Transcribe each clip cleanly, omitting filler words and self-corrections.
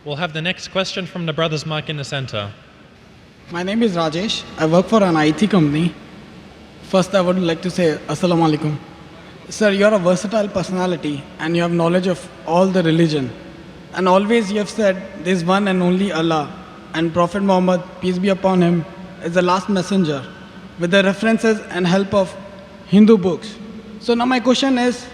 We'll have the next question from the brothers mic in the center. My name is Rajesh. I work for an IT company. First, I would like to say Assalamu alaikum. Sir, you are a versatile personality and you have knowledge of all the religion. And always you have said there is one and only Allah, and Prophet Muhammad, peace be upon him, is the last messenger, with the references and help of Hindu books. So now my question is,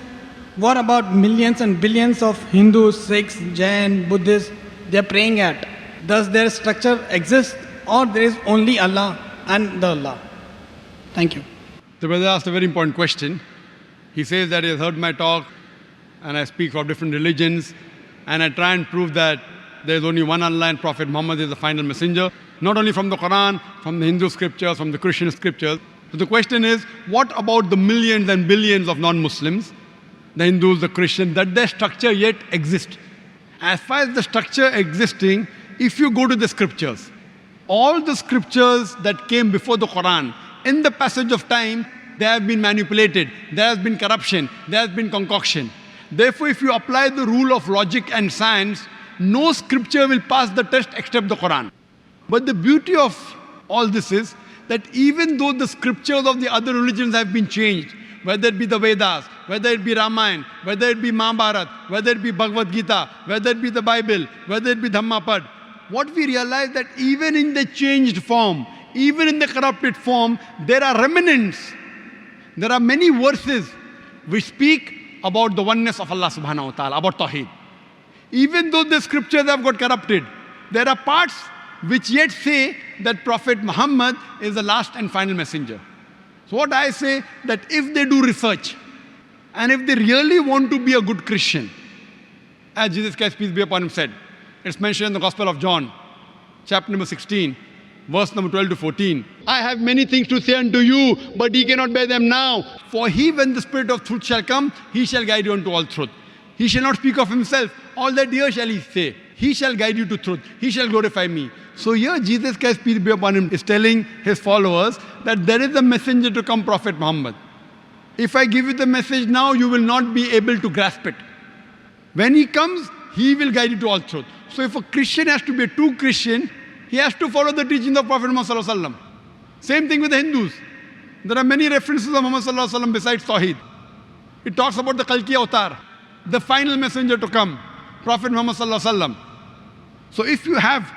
what about millions and billions of Hindus, Sikhs, Jain, Buddhists they are praying at? Does their structure exist, or there is only Allah and the Allah? Thank you. The brother asked a very important question. He says that he has heard my talk and I speak of different religions and I try and prove that there is only one Allah and Prophet Muhammad is the final messenger, not only from the Quran, from the Hindu scriptures, from the Christian scriptures. So the question is, what about the millions and billions of non-Muslims, the Hindus, the Christians, that their structure yet exists? As far as the structure existing, if you go to the scriptures, all the scriptures that came before the Quran, in the passage of time, they have been manipulated, there has been corruption, there has been concoction. Therefore, if you apply the rule of logic and science, no scripture will pass the test except the Quran. But the beauty of all this is that even though the scriptures of the other religions have been changed, whether it be the Vedas, whether it be Ramayana, whether it be Mahabharata, whether it be Bhagavad Gita, whether it be the Bible, whether it be Dhammapad, what we realize that even in the changed form, even in the corrupted form, there are remnants. There are many verses which speak about the oneness of Allah subhanahu wa ta'ala, about Tawheed. Even though the scriptures have got corrupted, there are parts which yet say that Prophet Muhammad is the last and final messenger. So what I say, that if they do research, and if they really want to be a good Christian, as Jesus Christ, peace be upon him, said, it's mentioned in the Gospel of John, chapter number 16, verse number 12 to 14. I have many things to say unto you, but ye cannot bear them now. For he, when the Spirit of truth shall come, he shall guide you unto all truth. He shall not speak of himself. All that dear shall he say. He shall guide you to truth. He shall glorify me. So here Jesus Christ, peace be upon him, is telling his followers that there is a messenger to come, Prophet Muhammad. If I give you the message now, you will not be able to grasp it. When he comes, he will guide you to all truth. So if a Christian has to be a true Christian, he has to follow the teachings of Prophet Muhammad sallallahu alaihi wasallam. Same thing with the Hindus. There are many references of Muhammad sallallahu alaihi wasallam besides Tawheed. It talks about the Kalki Avatar, the final messenger to come, Prophet Muhammad sallallahu alaihi wasallam. So if you have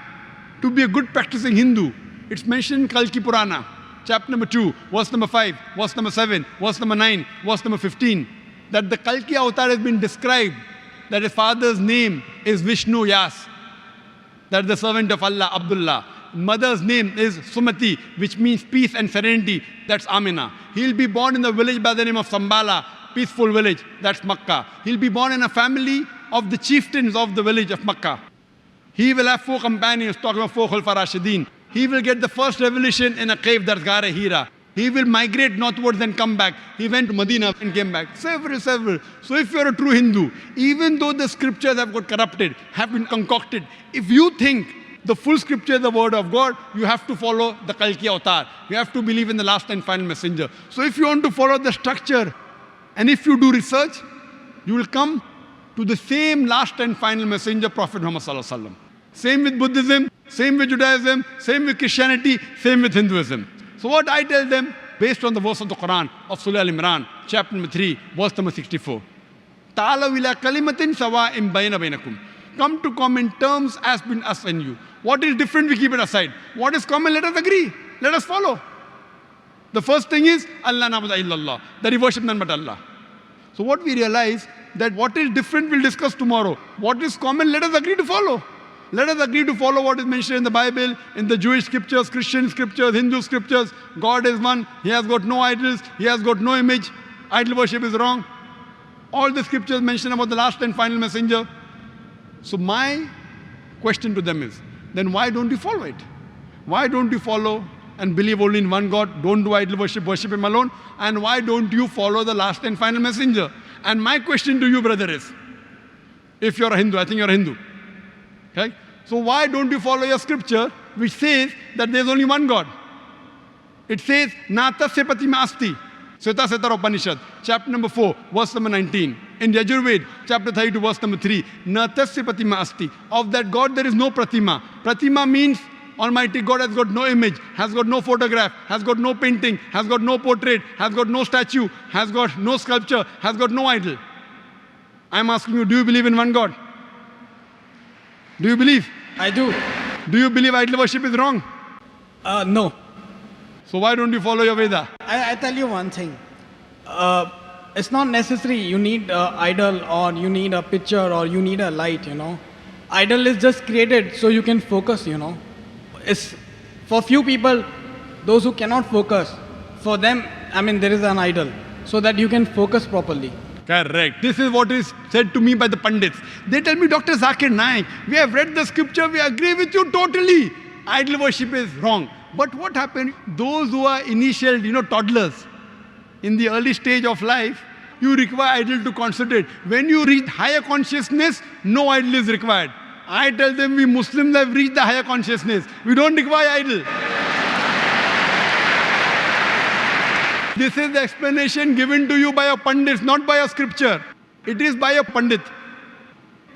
to be a good practicing Hindu, it's mentioned in Kalki Purana, chapter number 2, verse number 5, verse number 7, verse number 9, verse number 15, that the Kalki Avatar has been described, that his father's name is Vishnu Yas, that is the servant of Allah, Abdullah. Mother's name is Sumati, which means peace and serenity, that's Amina. He'll be born in the village by the name of Sambala, peaceful village, that's Makkah. He'll be born in a family of the chieftains of the village of Makkah. He will have 4 companions, talking of 4 Khulfa Rashidin. He will get the first revelation in a cave, that's Ghar Hira. He will migrate northwards and come back. He went to Medina and came back. Several. So if you're a true Hindu, even though the scriptures have got corrupted, have been concocted, if you think the full scripture is the word of God, you have to follow the Kalki Avatar. You have to believe in the last and final messenger. So if you want to follow the structure, and if you do research, you will come to the same last and final messenger, Prophet Muhammad sallallahu alaihi wasallam. Same with Buddhism, same with Judaism, same with Christianity, same with Hinduism. So what I tell them, based on the verse of the Quran of Surah Al-Imran, chapter number 3, verse number 64. Ta'alaw ila kalimatin sawa'in bayna bainakum. Come to common terms as between us and you. What is different, we keep it aside. What is common, let us agree. Let us follow. The first thing is, Allah na'budu illallah, that we worship none but Allah. So what we realize, that what is different we'll discuss tomorrow. What is common, let us agree to follow. Let us agree to follow what is mentioned in the Bible, in the Jewish scriptures, Christian scriptures, Hindu scriptures. God is one. He has got no idols. He has got no image. Idol worship is wrong. All the scriptures mention about the last and final messenger. So my question to them is, then why don't you follow it? Why don't you follow and believe only in one God? Don't do idol worship, worship him alone. And why don't you follow the last and final messenger? And my question to you, brother, is, if you're a Hindu, I think you're a Hindu. Okay? So why don't you follow your scripture which says that there's only one God? It says, Na tasya pratima asti. Sveta Satara Upanishad, chapter number 4, verse number 19. In Yajurved, chapter 32, verse number 3. Natasya pratima asti. Of that God there is no pratima. Pratima means Almighty God has got no image, has got no photograph, has got no painting, has got no portrait, has got no statue, has got no sculpture, has got no idol. I'm asking you, do you believe in one God? Do you believe? I do. Do you believe idol worship is wrong? No. So why don't you follow your Veda? I tell you one thing. It's not necessary you need an idol or you need a picture or you need a light, you know. Idol is just created so you can focus, you know. It's for few people, those who cannot focus, for them, I mean, there is an idol so that you can focus properly. Correct. This is what is said to me by the Pandits. They tell me, Dr. Zakir Naik, we have read the scripture, we agree with you totally. Idol worship is wrong. But what happened? Those who are initial, toddlers, in the early stage of life, you require idol to concentrate. When you reach higher consciousness, no idol is required. I tell them we Muslims have reached the higher consciousness. We don't require idol. This is the explanation given to you by a Pandit, not by a scripture. It is by a Pandit.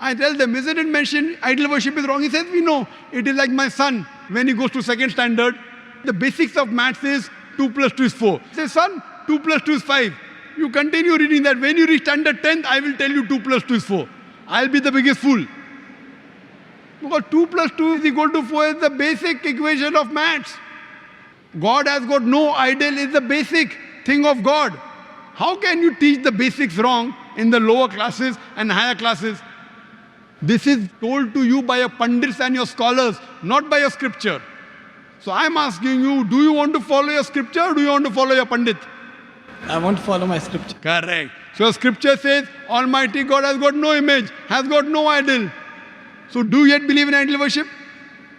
I tell them, isn't it mentioned idol worship is wrong? He says, we know. It is like my son, when he goes to second standard, the basics of maths is 2 plus 2 is 4. He says, son, 2 plus 2 is 5. You continue reading that. When you reach standard 10th, I will tell you 2 plus 2 is 4. I'll be the biggest fool. Because 2 plus 2 is equal to 4 is the basic equation of maths. God has got no idol, is the basic thing of God. How can you teach the basics wrong in the lower classes and higher classes? This is told to you by your Pandits and your scholars, not by your scripture. So I'm asking you, do you want to follow your scripture or do you want to follow your Pandit? I want to follow my scripture. Correct. So scripture says, Almighty God has got no image, has got no idol. So do you yet believe in idol worship?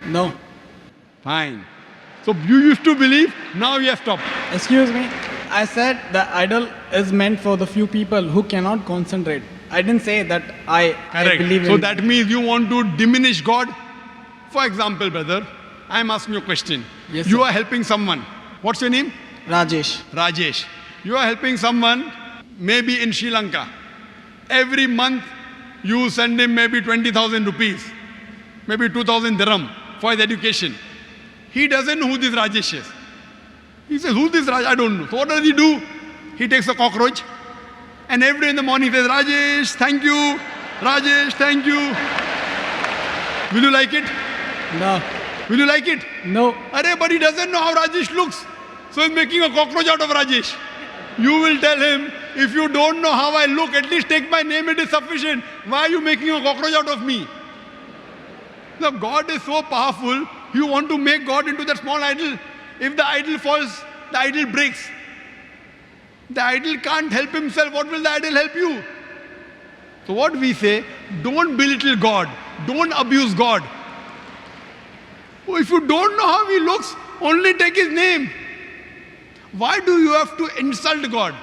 No. Fine. So you used to believe, now you have stopped. Excuse me. I said the idol is meant for the few people who cannot concentrate. I didn't say that I believe in. So that means you want to diminish God? For example, brother, I'm asking you a question. Yes, you sir. are helping someone. What's your name? Rajesh. Rajesh. You are helping someone maybe in Sri Lanka. Every month you send him maybe 20,000 rupees, maybe 2,000 dirham for his education. He doesn't know who this Rajesh is. He says, who's this Rajesh? I don't know. So what does he do? He takes a cockroach and every day in the morning he says, Rajesh, thank you. Rajesh, thank you. Will you like it? No. Will you like it? No. But he doesn't know how Rajesh looks. So he's making a cockroach out of Rajesh. You will tell him, if you don't know how I look, at least take my name, it is sufficient. Why are you making a cockroach out of me? Now God is so powerful, you want to make God into that small idol. If the idol falls, the idol breaks. The idol can't help himself. What will the idol help you? So what we say, don't belittle God. Don't abuse God. If you don't know how he looks, only take his name. Why do you have to insult God?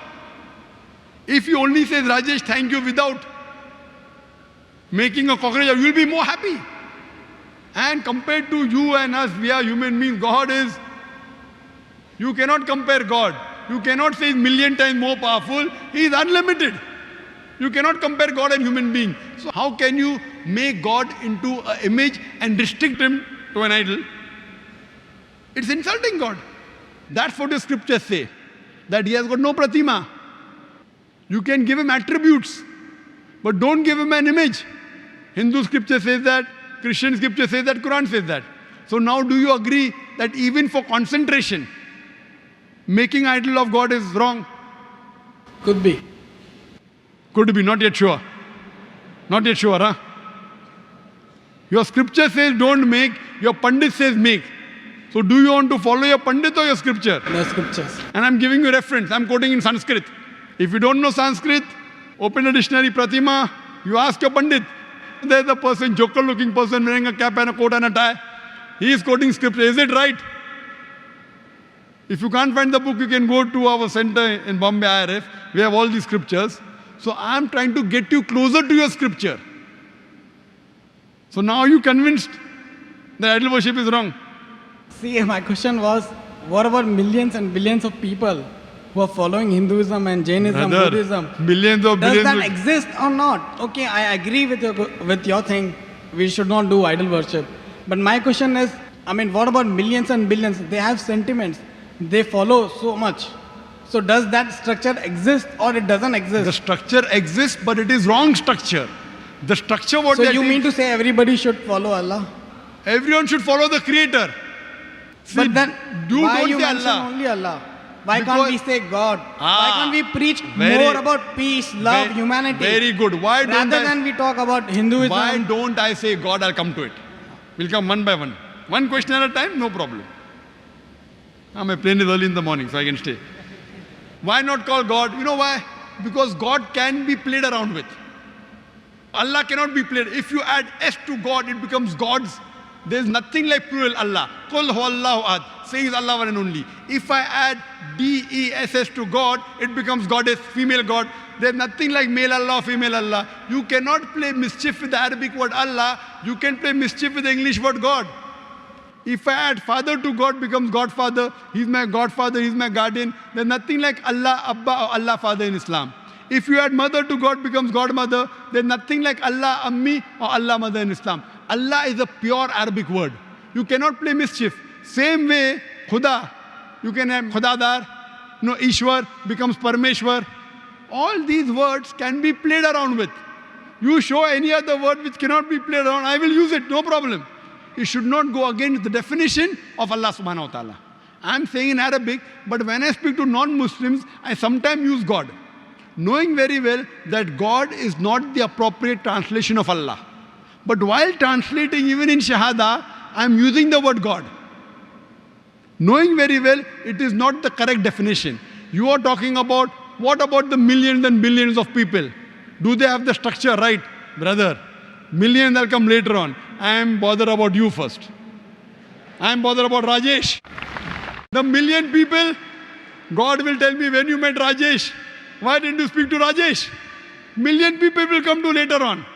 If he only says, Rajesh, thank you, without making a cockroach, you will be more happy. And compared to you and us, we are human beings. God is, you cannot compare God. You cannot say he's million times more powerful. He is unlimited. You cannot compare God and human being. So how can you make God into an image and restrict him to an idol? It's insulting God. That's what the scriptures say. That he has got no pratima. You can give him attributes, but don't give him an image. Hindu scripture says that, Christian scripture says that, Quran says that. So now do you agree that even for concentration, making idol of God is wrong? Could be. Could be, not yet sure. Not yet sure, huh? Your scripture says don't make, your Pandit says make. So do you want to follow your Pandit or your scripture? The scriptures. And I'm giving you reference. I'm quoting in Sanskrit. If you don't know Sanskrit, open a dictionary, Pratima, you ask your Pandit. There's a person, joker-looking person wearing a cap and a coat and a tie. He is quoting scripture. Is it right? If you can't find the book, you can go to our center in Bombay IRF. We have all these scriptures. So I'm trying to get you closer to your scripture. So now are you convinced that idol worship is wrong? See, my question was, what about millions and billions of people who are following Hinduism and Jainism, Brother, Buddhism. millions of Does billions. that would- exist or not? Okay, I agree with your thing. We should not do idol worship. But my question is, I mean, what about millions and billions? They have sentiments. They follow so much. So does that structure exist or it doesn't The exist? structure exists, but it is wrong structure. The structure what So they you think- mean to say everybody should follow Allah? everyone should follow the Creator. See, But then you why don't you say mention Allah. only Allah? Why Because- can't we say God? Why can't we preach very- more about peace, love, Very- humanity? Very good. Why don't Rather I, than we talk about Hinduism. why don't I say God? I'll come to it. We'll come one by one. One question at a time, no problem. My plane is early in the morning, so I can stay. Why not call God? You know why? Because God can be played around with. Allah cannot be played. If you add S to God, it becomes God's. There's nothing like plural Allah. Qul huwallahu ahad. Says Allah one and only. If I add D-E-S-S to God, it becomes goddess, female God. There's nothing like male Allah or female Allah. You cannot play mischief with the Arabic word Allah. You can play mischief with the English word God. If I add father to God, becomes Godfather. He's my Godfather, he's my guardian. There's nothing like Allah Abba or Allah Father in Islam. If you add mother to God, becomes Godmother. There's nothing like Allah Ammi or Allah Mother in Islam. Allah is a pure Arabic word. You cannot play mischief. Same way, Khuda. You can have Khudadar. Ishwar becomes Parmeshwar. All these words can be played around with. You show any other word which cannot be played around, I will use it, no problem. It should not go against the definition of Allah subhanahu wa ta'ala. I'm saying in Arabic, but when I speak to non-Muslims, I sometimes use God, knowing very well that God is not the appropriate translation of Allah. But while translating even in Shahada, I'm using the word God, knowing very well it is not the correct definition. You are talking about, what about the millions and billions of people? Do they have the structure right? Brother, millions will come later on. I am bothered about you first. I am bothered about Rajesh. The million people, God will tell me when you met Rajesh. Why didn't you speak to Rajesh? Million people will come to later on,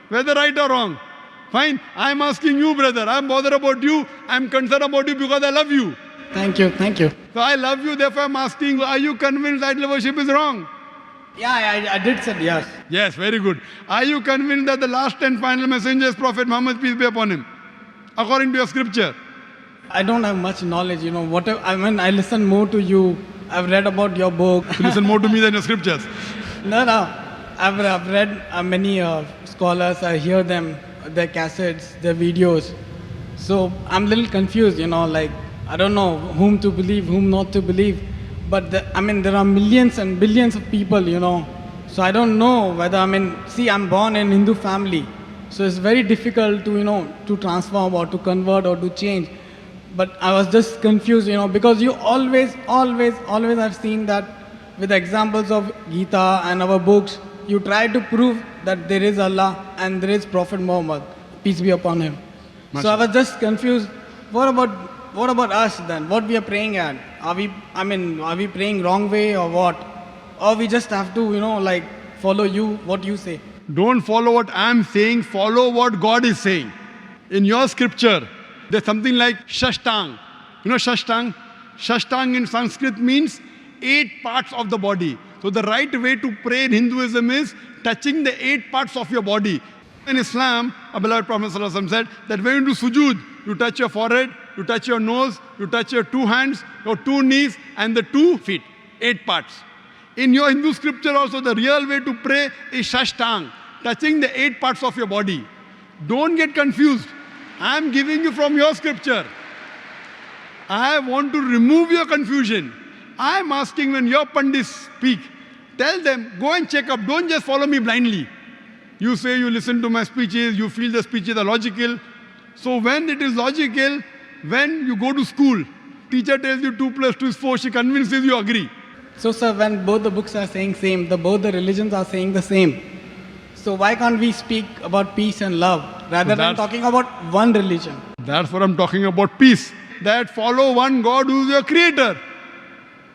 whether right or wrong. Fine, I am asking you, brother. I am bothered about you. I am concerned about you because I love you. Thank you, thank you. So I love you, therefore I am asking, are you convinced idol worship is wrong? Yeah, I did say yes. Yes, very good. Are you convinced that the last and final messenger is Prophet Muhammad, peace be upon him, according to your scripture? I don't have much knowledge, whatever. I mean, I listen more to you. I've read about your book. You listen more to me than your scriptures. No. I've read many scholars. I hear them, their cassettes, their videos. So I'm a little confused, like, I don't know whom to believe, whom not to believe. But there are millions and billions of people, So I don't know whether, I'm born in Hindu family. So it's very difficult to, to transform or to convert or to change. But I was just confused, because you always have seen that with examples of Gita and our books, you try to prove that there is Allah and there is Prophet Muhammad, peace be upon him. So I was just confused. What about us then? What we are praying at? Are we praying wrong way or what? Or we just have to, follow you, what you say? Don't follow what I'm saying, follow what God is saying. In your scripture, there's something like Shashtang. You know Shashtang? Shashtang in Sanskrit means 8 parts of the body. So the right way to pray in Hinduism is touching the 8 parts of your body. In Islam, our beloved Prophet ﷺ said that when you do sujood, you touch your forehead, you touch your nose, you touch your 2 hands, your 2 knees, and the 2 feet. 8 parts. In your Hindu scripture also, the real way to pray is Shashtang, touching the 8 parts of your body. Don't get confused. I am giving you from your scripture. I want to remove your confusion. I am asking when your pandits speak, tell them, go and check up. Don't just follow me blindly. You say you listen to my speeches, you feel the speeches are logical. So when it is logical, when you go to school, teacher tells you 2 + 2 is 4, she convinces you agree. So sir, when both the books are saying same, both the religions are saying the same. So why can't we speak about peace and love rather than talking about one religion? That's what I'm talking about, peace. That follow one God who is your creator.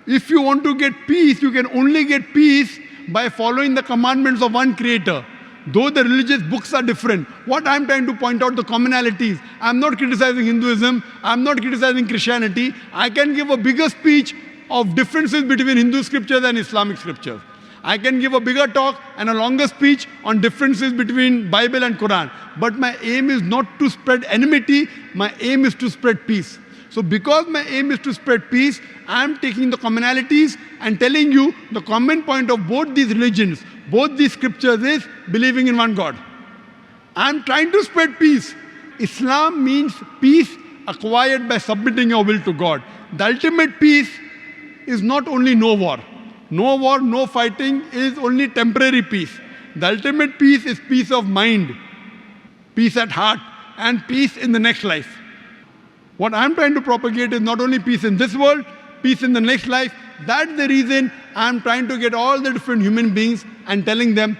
If you want to get peace, you can only get peace by following the commandments of one creator. Though the religious books are different, what I'm trying to point out the commonalities. I'm not criticizing Hinduism, I'm not criticizing Christianity. I can give a bigger speech of differences between Hindu scriptures and Islamic scriptures. I can give a bigger talk and a longer speech on differences between Bible and Quran. But my aim is not to spread enmity, my aim is to spread peace. So because my aim is to spread peace, I am taking the commonalities and telling you the common point of both these religions, both these scriptures is believing in one God. I am trying to spread peace. Islam means peace acquired by submitting your will to God. The ultimate peace is not only no war. No war, no fighting is only temporary peace. The ultimate peace is peace of mind, peace at heart, and peace in the next life. What I'm trying to propagate is not only peace in this world, peace in the next life. That's the reason I'm trying to get all the different human beings and telling them,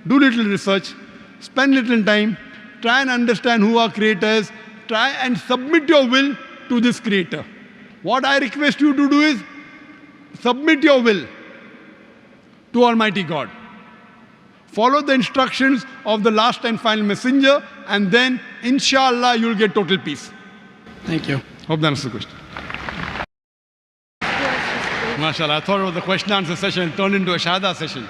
do little research, spend little time, try and understand who our creator is, try and submit your will to this creator. What I request you to do is submit your will to Almighty God. Follow the instructions of the last and final messenger, and then, inshallah, you'll get total peace. Thank you. Hope that answers the question. MashaAllah, I thought it was a question answer session, turned into a shahada session.